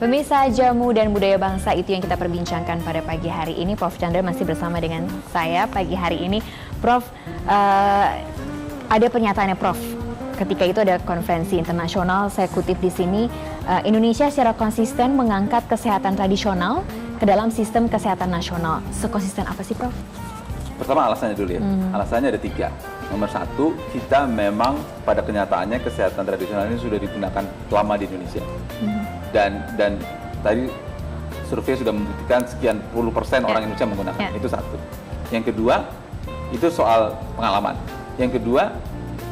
Pemirsa, jamu dan budaya bangsa itu yang kita perbincangkan pada pagi hari ini. Prof. Chandra masih bersama dengan saya pagi hari ini. Prof, ada pernyataannya Prof. Ketika itu ada konferensi internasional, saya kutip di sini, Indonesia secara konsisten mengangkat kesehatan tradisional ke dalam sistem kesehatan nasional. Sekonsisten apa sih, Prof? Pertama alasannya dulu ya. Alasannya ada 3. Nomor 1, kita memang pada kenyataannya kesehatan tradisional ini sudah digunakan lama di Indonesia. Dan tadi survei sudah membuktikan sekian puluh persen orang Indonesia menggunakan. Itu 1. Yang kedua, itu soal pengalaman. Yang kedua,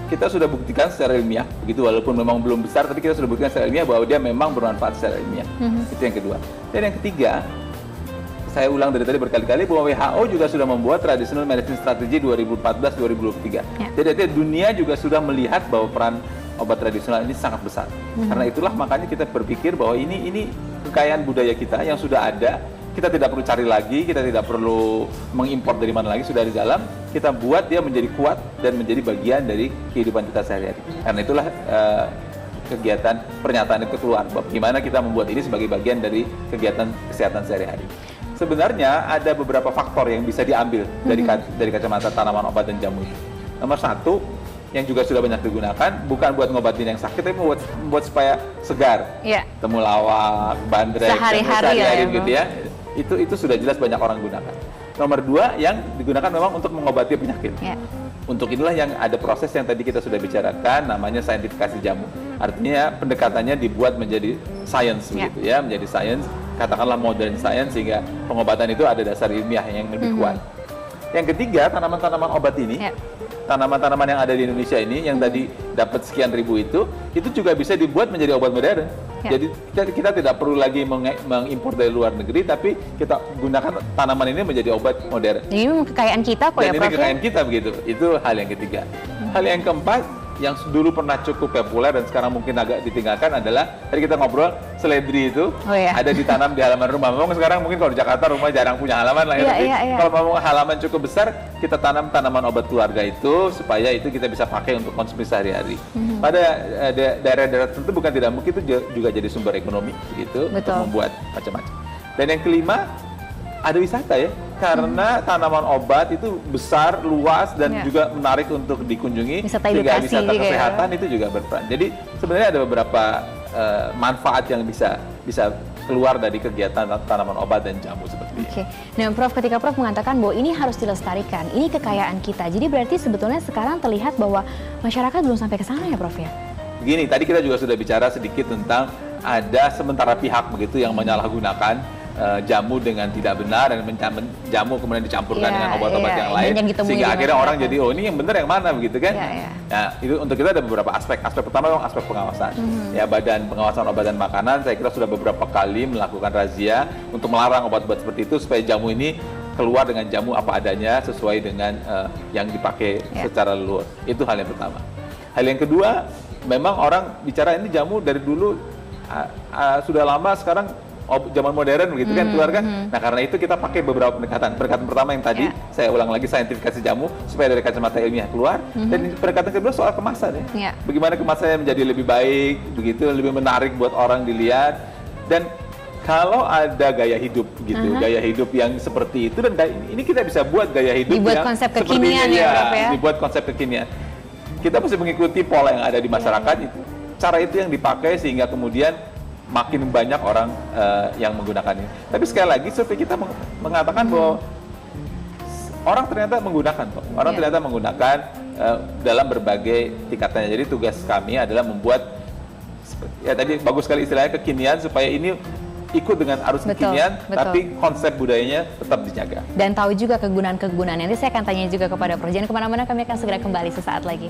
kita sudah buktikan secara ilmiah, begitu walaupun memang belum besar, tapi kita sudah buktikan secara ilmiah bahwa dia memang bermanfaat secara ilmiah. Itu yang kedua. Dan yang ketiga, saya ulang dari tadi berkali-kali bahwa WHO juga sudah membuat Traditional Medicine Strategy 2014-2023. Jadi dunia juga sudah melihat bahwa peran obat tradisional ini sangat besar. Karena itulah makanya kita berpikir bahwa ini kekayaan budaya kita yang sudah ada. Kita tidak perlu cari lagi, kita tidak perlu mengimpor dari mana lagi, sudah di dalam. Kita buat dia menjadi kuat dan menjadi bagian dari kehidupan kita sehari-hari. Karena itulah kegiatan pernyataan itu keluar, bagaimana kita membuat ini sebagai bagian dari kegiatan kesehatan sehari-hari. Sebenarnya ada beberapa faktor yang bisa diambil dari kacamata tanaman obat dan jamu itu. Nomor 1, yang juga sudah banyak digunakan, bukan buat ngobatin yang sakit, tapi membuat supaya segar. Temulawak, bandrek, sehari-hari gitu ya. Itu sudah jelas banyak orang gunakan. Nomor 2, yang digunakan memang untuk mengobati penyakit. Untuk inilah yang ada proses yang tadi kita sudah bicarakan, namanya saintifikasi jamu. Artinya pendekatannya dibuat menjadi science, begitu ya, menjadi science, katakanlah modern science, sehingga pengobatan itu ada dasar ilmiah yang lebih kuat. Yang ketiga, tanaman-tanaman obat ini, tanaman-tanaman yang ada di Indonesia ini, yang tadi dapat sekian ribu itu juga bisa dibuat menjadi obat modern. Jadi kita tidak perlu lagi mengimpor dari luar negeri, tapi kita gunakan tanaman ini menjadi obat modern. Ini memang kekayaan kita kok ya, Prof? Dan ini kekayaan kita begitu. Itu hal yang ketiga. Hal yang keempat, yang dulu pernah cukup populer dan sekarang mungkin agak ditinggalkan adalah, tadi kita ngobrol, seledri itu ada ditanam di halaman rumah. Memang sekarang mungkin kalau di Jakarta rumah jarang punya halaman lah ya, tapi kalau memang halaman cukup besar, kita tanam tanaman obat keluarga itu supaya itu kita bisa pakai untuk konsumsi sehari-hari. Pada daerah-daerah tertentu bukan tidak mungkin itu juga jadi sumber ekonomi begitu untuk membuat macam-macam. Dan yang kelima, ada wisata ya, karena tanaman obat itu besar, luas, dan juga menarik untuk dikunjungi. Wisata kesehatan itu juga berperan. Jadi sebenarnya ada beberapa manfaat yang bisa keluar dari kegiatan tanaman obat dan jamu seperti ini. Nah, Prof, ketika Prof mengatakan bahwa ini harus dilestarikan, ini kekayaan kita. Jadi berarti sebetulnya sekarang terlihat bahwa masyarakat belum sampai ke sana ya, Prof ya? Begini, tadi kita juga sudah bicara sedikit tentang ada sementara pihak begitu yang menyalahgunakan jamu dengan tidak benar, dan jamu kemudian dicampurkan dengan obat-obat yang lain, sehingga akhirnya orang jadi, oh ini yang benar yang mana begitu kan? Nah, itu untuk kita ada beberapa aspek. Aspek pertama memang aspek pengawasan. Ya, Badan Pengawasan Obat dan Makanan saya kira sudah beberapa kali melakukan razia untuk melarang obat-obat seperti itu supaya jamu ini keluar dengan jamu apa adanya sesuai dengan yang dipakai secara leluhur. Itu hal yang pertama. Hal yang kedua, memang orang bicara ini jamu dari dulu sudah lama, sekarang zaman modern begitu kan keluar kan. Nah, karena itu kita pakai beberapa pendekatan. Pendekatan pertama yang tadi saya ulang lagi, saintifikasi jamu supaya dari kacamata ilmiah keluar. Dan pendekatan kedua soal kemasan ya. Bagaimana kemasannya menjadi lebih baik begitu, lebih menarik buat orang dilihat. Dan kalau ada gaya hidup gitu, gaya hidup yang seperti itu, dan ini kita bisa buat gaya hidup dibuat yang konsep kekinian ya, dibuat konsep kekinian. Kita mesti mengikuti pola yang ada di masyarakat itu. Cara itu yang dipakai sehingga kemudian makin banyak orang yang menggunakan ini. Tapi sekali lagi survei kita mengatakan bahwa orang ternyata menggunakan kok. Orang ternyata menggunakan dalam berbagai tingkatannya. Jadi tugas kami adalah membuat, ya tadi bagus sekali istilahnya, kekinian, supaya ini ikut dengan arus kekinian, tapi konsep budayanya tetap dijaga. Dan tahu juga kegunaan-kegunaannya. Nanti saya akan tanya juga kepada Prof. Jangan kemana-mana, kami akan segera kembali sesaat lagi.